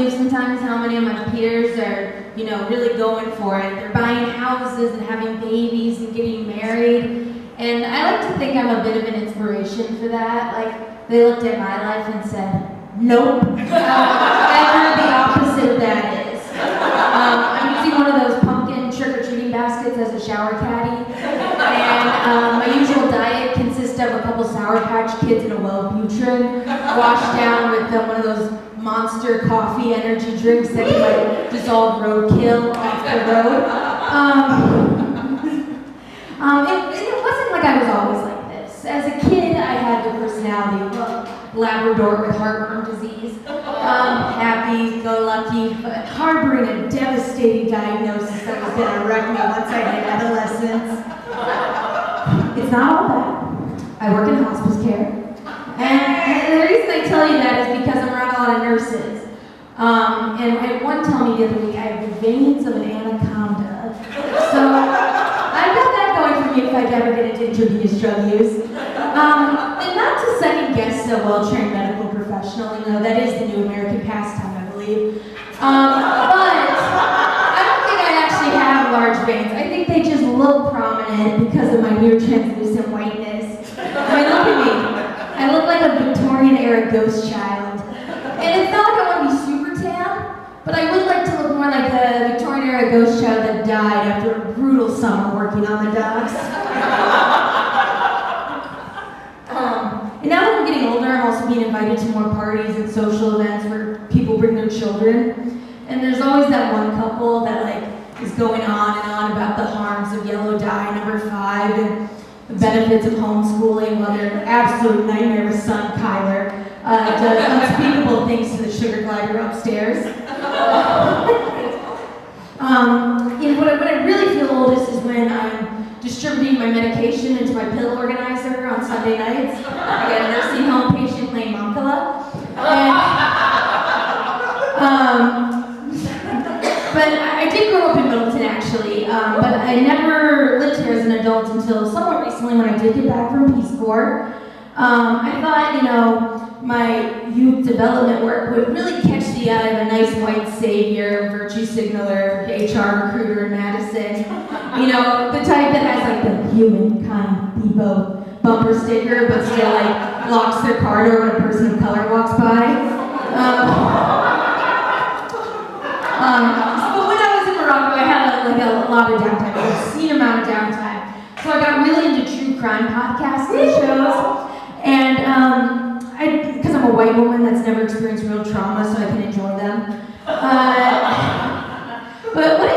believe sometimes how many of my peers are, really going for it. They're buying houses and having babies and getting married. And I like to think I'm a bit of an inspiration for that. Like, they looked at my life and said, nope. Whatever the opposite of that is. I'm using one of those pumpkin trick-or-treating baskets as a shower caddy. And my usual diet consists of a couple Sour Patch Kids and a Wellbutrin, washed down with one of those Monster coffee energy drinks that can like dissolve roadkill off the road. It wasn't like I was always like this. As a kid, I had the personality of a Labrador with heartworm disease. Happy-go-lucky, but harboring a devastating diagnosis that was going to wreck me once I hit adolescence. It's not all that. I work in hospice care. And the reason I tell you that is because I'm around a lot of nurses. And I had one tell me the other week I have the veins of an anaconda. So I've got that going for me if I ever get into intravenous drug use. And not to second guess a well-trained medical professional, that is the new American pastime, I believe. But I don't think I actually have large veins. I think they just look prominent because of my near translucent whiteness. I mean, look at me. I look like a Victorian-era ghost child. And it's not like I want to be super tan, but I would like to look more like the Victorian-era ghost child that died after a brutal summer working on the docks. And now that I'm getting older, I'm also being invited to more parties and social events where people bring their children. And there's always that one couple that is going on and on about the harms of yellow dye number 5 and the benefits of homeschooling while their absolute nightmare of son, Kyler, does unspeakable things to the sugar glider upstairs. When I really feel oldest is when I'm distributing my medication into my pill organizer on Sunday nights. I get a nursing home patient named Mancala. But I did grow up in Middleton, actually, but I never lived here as an adult until somewhat recently when I did get back from Peace Corps. I thought, my youth development work would really catch the eye of a nice white savior, virtue signaler, HR recruiter in Madison. The type that has the humankind Depot bumper sticker, but still locks their car door when a person of color walks by. But when I was in Morocco, I had a lot of downtime, an obscene amount of downtime. So I got really into true crime podcasts and shows, and because I'm a white woman that's never experienced real trauma, so I can enjoy them. But what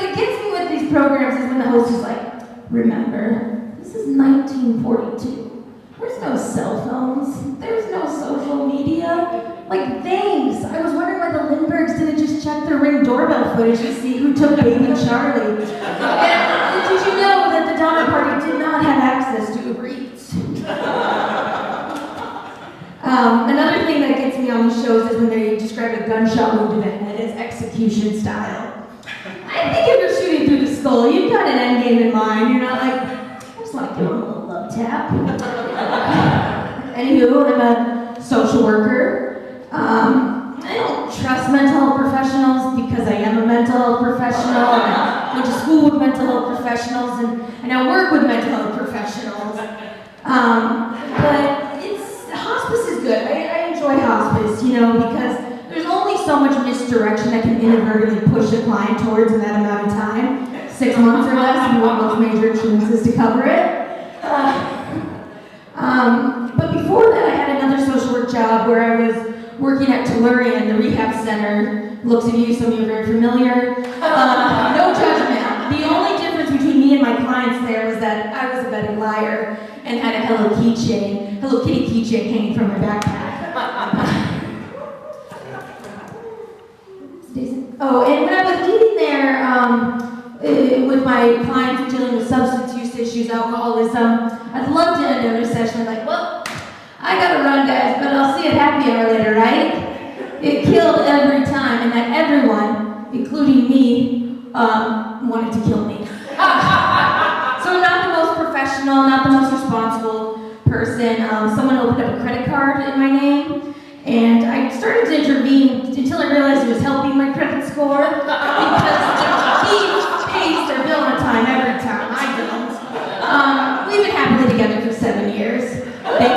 it gets me with these programs is when the host is like, remember, this is 1942. There's no cell phones. There's no social media. Thanks. I was wondering why the Lindberghs didn't just check their Ring doorbell footage to see who took baby Charlie. And did you know that the Donner Party did not have access to Uber Eats? Another thing that gets me on these shows is when they describe a gunshot wound to the head as execution style. I think if you're shooting through the skull, you've got an end game in mind. You're not I just want to give them a little love tap. Anywho, I'm a social worker. I don't trust mental health professionals because I am a mental health professional. I went to school with mental health professionals and I work with mental health professionals. But hospice is good. I enjoy hospice, because there's only so much misdirection I can inadvertently push a client towards in that amount of time. 6 months or less, and you want most major insurances to cover it. But before that, I had another social work job where I was working at Tellurian, the rehab center. Looks of you, some of you are very familiar. No judgment. The only difference between me and my clients there was that I was a betting liar and had a Hello Kitty keychain hanging from my backpack. Oh, and when I was eating there with my clients dealing with substance use issues, alcoholism, I'd love to end every session well, I gotta run, guys, but I'll see you at happy hour later, right? It killed every time, and that everyone, including me, wanted to kill me. So I'm not the most professional, not the most responsible person. Someone opened up a credit card in my name, and I started to intervene until I realized years.